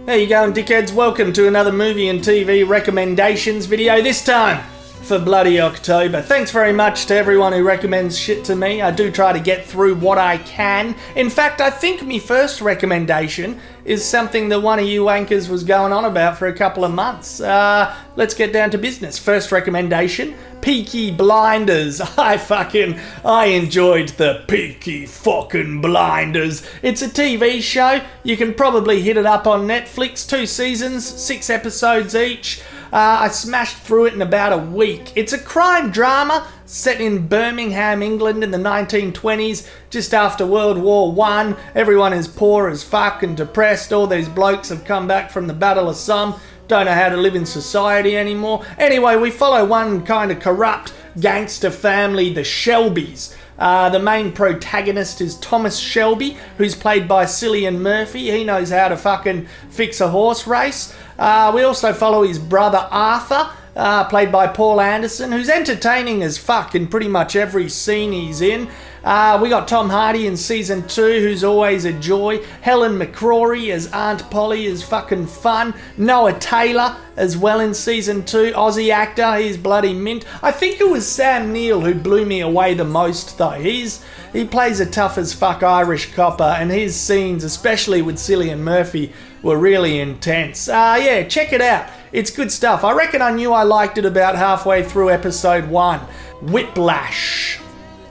How you going, dickheads? Welcome to another movie and TV recommendations video, this time for bloody October. Thanks very much to everyone who recommends shit to me. I do try to get through what I can. In fact, I think my first recommendation is something that one of you wankers was going on about for a couple of months. Let's get down to business. First recommendation, Peaky Blinders. I enjoyed the Peaky fucking Blinders. It's a TV show. You can probably hit it up on Netflix. 2 seasons, 6 episodes each. I smashed through it in about a week. It's a crime drama set in Birmingham, England in the 1920s, just after World War I. Everyone is poor as fuck and depressed. All these blokes have come back from the Battle of Somme, don't know how to live in society anymore. Anyway, we follow one kind of corrupt gangster family, the Shelbys. The main protagonist is Thomas Shelby, who's played by Cillian Murphy. He knows how to fucking fix a horse race. We also follow his brother Arthur, played by Paul Anderson, who's entertaining as fuck in pretty much every scene he's in. We got Tom Hardy in season 2, who's always a joy. Helen McCrory as Aunt Polly is fucking fun. Noah Taylor as well in season 2. Ozzy actor, he's bloody mint. I think it was Sam Neill who blew me away the most though. He plays a tough as fuck Irish copper, and his scenes, especially with Cillian Murphy, were really intense. Yeah, check it out. It's good stuff. I reckon I knew I liked it about halfway through episode 1. Whiplash.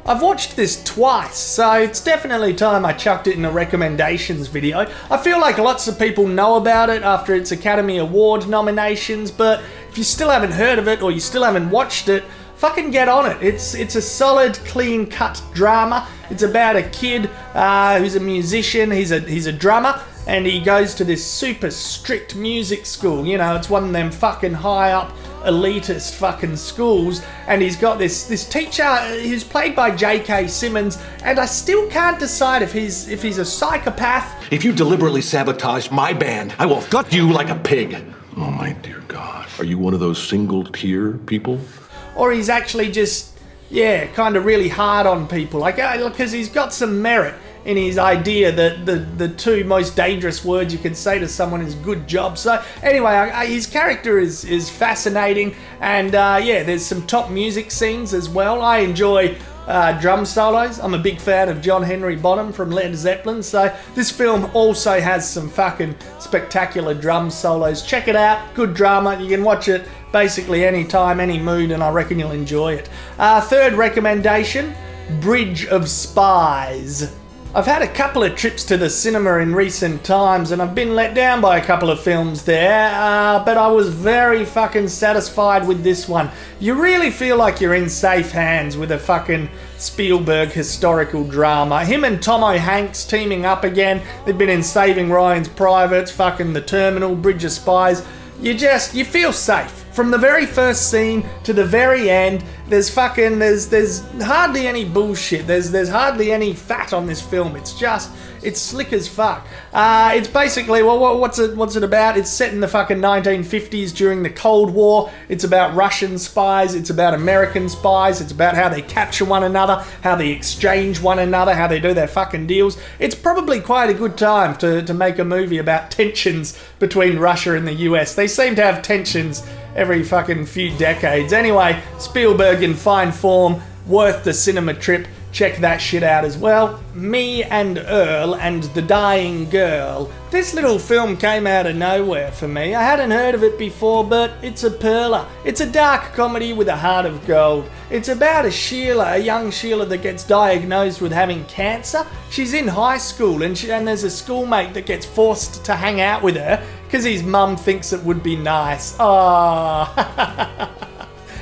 I've watched this twice, so it's definitely time I chucked it in a recommendations video. I feel like lots of people know about it after its Academy Award nominations, but if you still haven't heard of it or you still haven't watched it, fucking get on it. It's a solid, clean-cut drama. It's about a kid who's a musician. He's a drummer, and he goes to this super strict music school. You know, it's one of them fucking high up elitist fucking schools, and he's got this teacher who's played by J.K. Simmons, and I still can't decide if he's a psychopath. If you deliberately sabotage my band, I will gut you like a pig. Oh my dear God. Are you one of those single tier people? Or he's actually just, yeah, kind of really hard on people. Like, because he's got some merit in his idea that the 2 most dangerous words you can say to someone is good job. So anyway, his character is fascinating, and yeah, there's some top music scenes as well. I enjoy drum solos. I'm a big fan of John Henry Bonham from Led Zeppelin, so this film also has some fucking spectacular drum solos. Check it out, good drama. You can watch it basically any time, any mood, and I reckon you'll enjoy it. Third recommendation, Bridge of Spies. I've had a couple of trips to the cinema in recent times, and I've been let down by a couple of films there, but I was very fucking satisfied with this one. You really feel like you're in safe hands with a fucking Spielberg historical drama. Him and Tomo Hanks teaming up again. They've been in Saving Ryan's Privates, fucking The Terminal, Bridge of Spies. You feel safe. From the very first scene to the very end, there's hardly any bullshit. There's hardly any fat on this film. It's slick as fuck. It's basically, well, what's it about? It's set in the fucking 1950s during the Cold War. It's about Russian spies. It's about American spies. It's about how they capture one another, how they exchange one another, how they do their fucking deals. It's probably quite a good time to make a movie about tensions between Russia and the US. They seem to have tensions every fucking few decades. Anyway, Spielberg in fine form, worth the cinema trip. Check that shit out as well. Me and Earl and the Dying Girl. This little film came out of nowhere for me. I hadn't heard of it before, but it's a perler. It's a dark comedy with a heart of gold. It's about a young Sheila that gets diagnosed with having cancer. She's in high school, and there's a schoolmate that gets forced to hang out with her because his mum thinks it would be nice. Ah.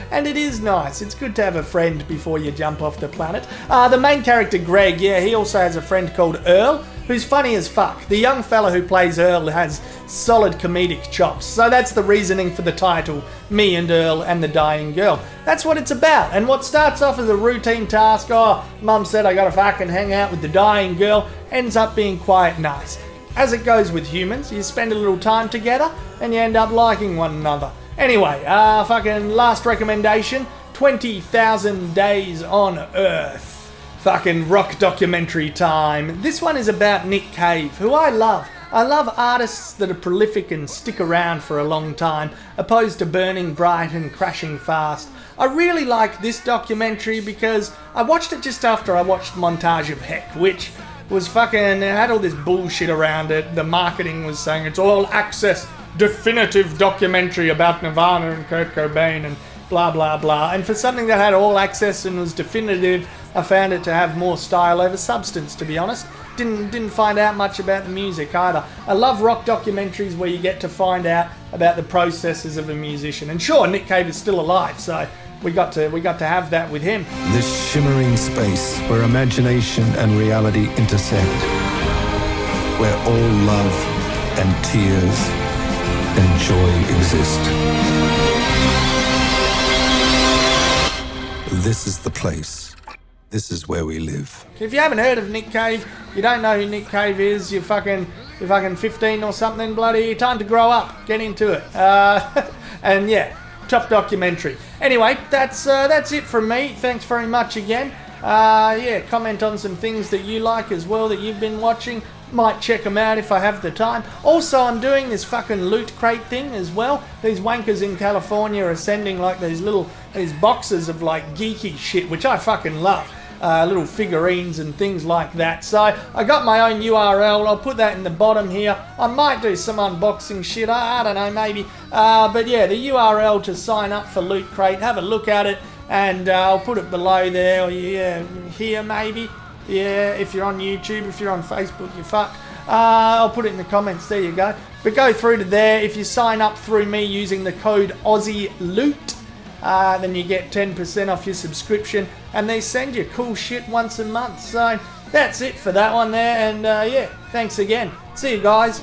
And it is nice. It's good to have a friend before you jump off the planet. The main character, Greg, yeah, he also has a friend called Earl, who's funny as fuck. The young fella who plays Earl has solid comedic chops. So that's the reasoning for the title, Me and Earl and the Dying Girl. That's what it's about. And what starts off as a routine task, oh, mum said I gotta fucking hang out with the dying girl, ends up being quite nice. As it goes with humans, you spend a little time together and you end up liking one another. Anyway, fucking last recommendation, 20,000 Days on Earth. Fucking rock documentary time. This one is about Nick Cave, who I love. I love artists that are prolific and stick around for a long time, opposed to burning bright and crashing fast. I really like this documentary because I watched it just after I watched Montage of Heck, which was fucking, it had all this bullshit around it. The marketing was saying it's all access, definitive documentary about Nirvana and Kurt Cobain and blah blah blah. And for something that had all access and was definitive, I found it to have more style over substance, to be honest. Didn't find out much about the music either. I love rock documentaries where you get to find out about the processes of a musician. And sure, Nick Cave is still alive, so we got to have that with him. This shimmering space where imagination and reality intersect, where all love and tears and joy exist. This is the place. This is where we live. If you haven't heard of Nick Cave, you don't know who Nick Cave is, you're fucking 15 or something, bloody time to grow up, get into it. And yeah, top documentary. Anyway, that's it from me. Thanks very much again. Yeah, comment on some things that you like as well that you've been watching. Might check them out if I have the time. Also, I'm doing this fucking loot crate thing as well. These wankers in California are sending like these boxes of like geeky shit, which I fucking love. Little figurines and things like that. So I got my own URL. I'll put that in the bottom here. I might do some unboxing shit. I don't know, maybe. But yeah, the URL to sign up for Loot Crate. Have a look at it, and I'll put it below there. Or yeah, here maybe. Yeah, if you're on YouTube, if you're on Facebook, you're fucked. I'll put it in the comments. There you go. But go through to there. If you sign up through me using the code OzzyLoot, then you get 10% off your subscription, and they send you cool shit once a month. So that's it for that one there, and yeah, thanks again. See you guys.